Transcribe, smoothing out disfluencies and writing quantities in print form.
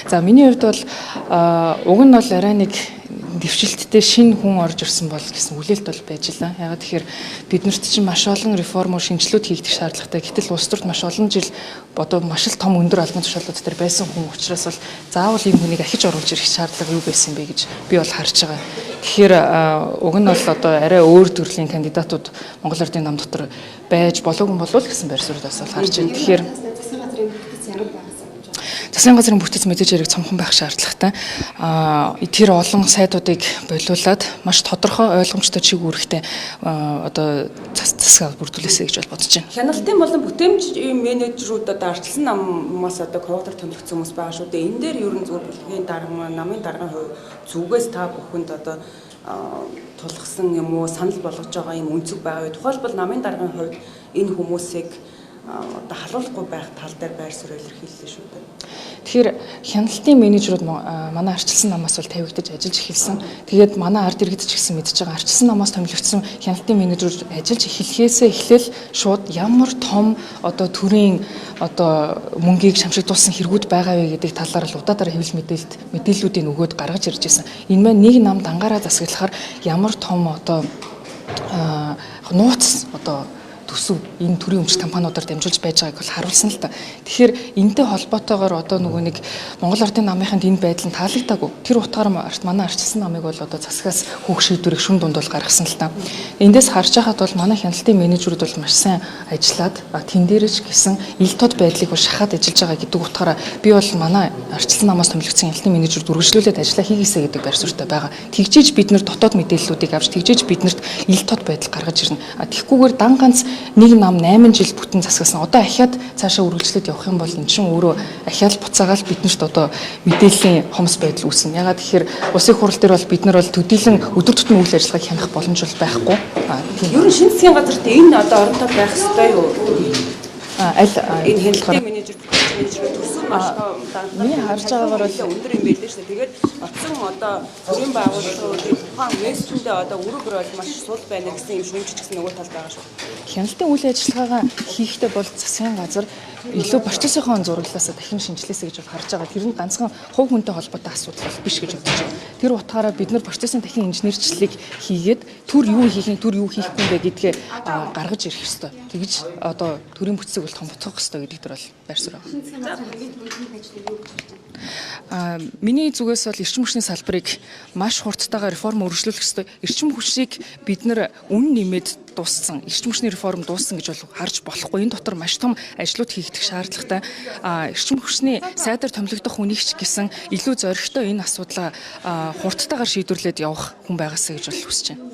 За миний хувьд бол уг нь бол арай нэг дэвшилттэй шинэ хүн орж ирсэн бол гэсэн үлээлт бол байж лаа. Ягаад тэгэхээр биднэрт чинь маш олон реформ шинжилүүд хийгдэх шаардлагатай. Гэтэл улс төрт маш олон жил одоо маш л том өндөр албан тушаалууд дээр байсан хүн учраас бол заавал ийм хүнийг ахиж оруулж ирэх шаардлага юу байсан бэ гэж би бол харж байгаа. Тэгэхээр уг нь бол одоо арай өөр төрлийн кандидатууд Монгол Ардын нам дотор байж болоогүй болов л гэсэн байр суурьдаас бол харж байна. Тэгэхээр засгийн газрын бүтэц мэдээж хэрэг цомхон байх шаардлагатай. Тэр олон сайдуудыг болиулаад маш тодорхой ойлгомжтой чиг үүрэгтэй одоо засаг бүрдүүлээсэй гэж бол бодож байна. Хяналтын болон бүтээмж менежерүүд одоо арчилсан намаас одоо ковидор томилогдсон хүмүүс байгаа шүү дээ. Энэ дээр ер нь зөвхөн бүлгийн дарга, намын даргын хувь зүгээс та бүхэнд одоо тулгсан юм уу, санал болгож байгаа юм үнцэг байгаа юу? Тухайлбал намын даргын хувьд энэ хүмүүсийг одоо халуулахгүй байх тал дээр байр суурь илэрхийллээ шүү дээ. Тэгэхээр хяналтын менежерүүд манай арчилсан намаас бол тавигдаж ажиллаж эхэлсэн. Тэгээд манай ард иргэд ч гэсэн мэдж байгаа арчилсан намаас томилогдсон хяналтын менежерүүд ажиллаж эхлэхээсээ эхлээл шууд ямар том одоо төрийн одоо мөнгийг шамшигдуулсан хэрэгүүд байгаа вэ гэдэг талаар л удаадаар хэвлэл мэдээллүүдийг өгөөд гаргаж ирж байсан. Энэ маань нэг намд ангаараа засаглахаар ямар том одоо нууц одоо төсөв энэ төрийн өмчит компаниудаар дамжуулж байж байгааг бол харуулсан л та. Тэгэхээр энэтэй холбоотойгоор одоо нөгөө нэг Монгол Ардын намынханд энэ байдал нь таалагдаагүй. Тэр утгаараа манай арчилсан намыг бол одоо засгаас хүүх шийдвэрийг шүн дунд бол гаргасан л та. Эндээс харж байхад бол манай хяналтын менежерүүд бол маш сайн ажиллаад тэн дээрч гэсэн ил тод байдлыг бол шахаад ажиллаж байгаа гэдэг утгаараа би бол манай арчилсан намаас томилогдсон хяналтын менежерүүд үргэлжлүүлээд ажиллаа хийгээсэй гэдэг байр суурьтай байгаа. Тэгжээж бид нар дотоод мэдээллүүдийг авч тэгжээж биднэрт ил тод байдал гаргаж ирнэ. Тэгхгүйгээр дан ганц нэг нам 8 жил бүтэн засгасан. Одоо ахиад цаашаа үргэлжлээд явах юм бол эн чинь өөрөө ахиад буцаагаал биднэрт одоо мэдээллийн хомс байдал үүснэ. Ягаад тэгэхээр улсын хурал дээр бол бид нар бол төдийлөн өдөр тутмын үйл ажиллагааг хянах боломж бол байхгүй. Ер нь шинэ засгийн газарт энэ одоо оронтой байх ёстой юу? Аль энэ хяналтын менежер төсөв маш миний харж байгаагаар бол өндөр юм байлээ шүү дээ. Тэгээд оцсон одоо төрийн байгууллагууд тухайн мессенджэндээ одоо өргөр бол маш сул байна гэсэн юм шүүмжч гэсэн нөгөө тал байгаа шүү. Хяналтын үйл ажиллагаагаа хийхдээ бол засгийн газар илүү процессийн зураглалаас дахин шинжилээсэй гэж харж байгаа. Тэр нь ганцхан хувь хүнтэй холбоотой асуудал биш гэж бодож байна. Тэр утгаараа бид нар процессын дахин инженерчлэлийг хийгээд төр юу хийх вэ гэдгээ гаргаж ирэх ёстой. Тэгж одоо төрийн бүтцийг бол том буцаах ёстой гэдэг дээр бол байр суурь байгаа. Миний зүгээс бол эрчим хүчний салбарыг маш хурдтайгаар реформ өргөжлүүлэх ёстой. Эрчим хүчийг бид нар үн нэмээд дууссан, эрчим хүчний реформ дууссан гэж бол харж болохгүй. Энэ дотор маш том ажлууд хийгдэх шаардлагатай. Эрчим хүчний сайдаар томилогдох хүнийг ч гэсэн илүү зоригтой энэ асуудлаа хурдтайгаар шийдвэрлээд явах хүн байгаасаа гэж бол хүсэж байна.